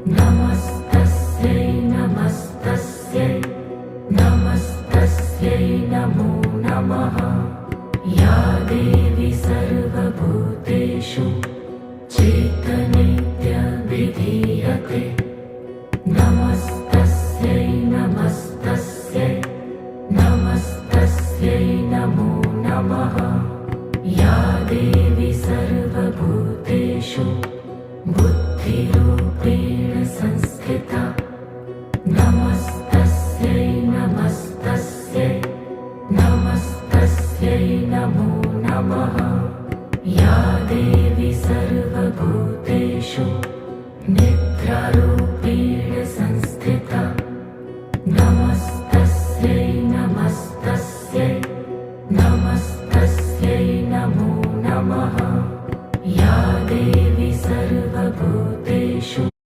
नमस्तस्यै नमस्तस्यै नमस्तस्यै नमो नमः। या देवी सर्वभूतेषु चेतनेत्यभिधीयते। नमस्तस्यै नमस्तस्यै नमस्तस्यै नमो नमः। या देवी सर्वभूतेषु बुद्धिरूपेण संस्थिता। नमस्तस्यै नमस्तस्यै नमस्तस्यै नमो नमः। या देवी सर्वभूतेषु निद्रारूपेण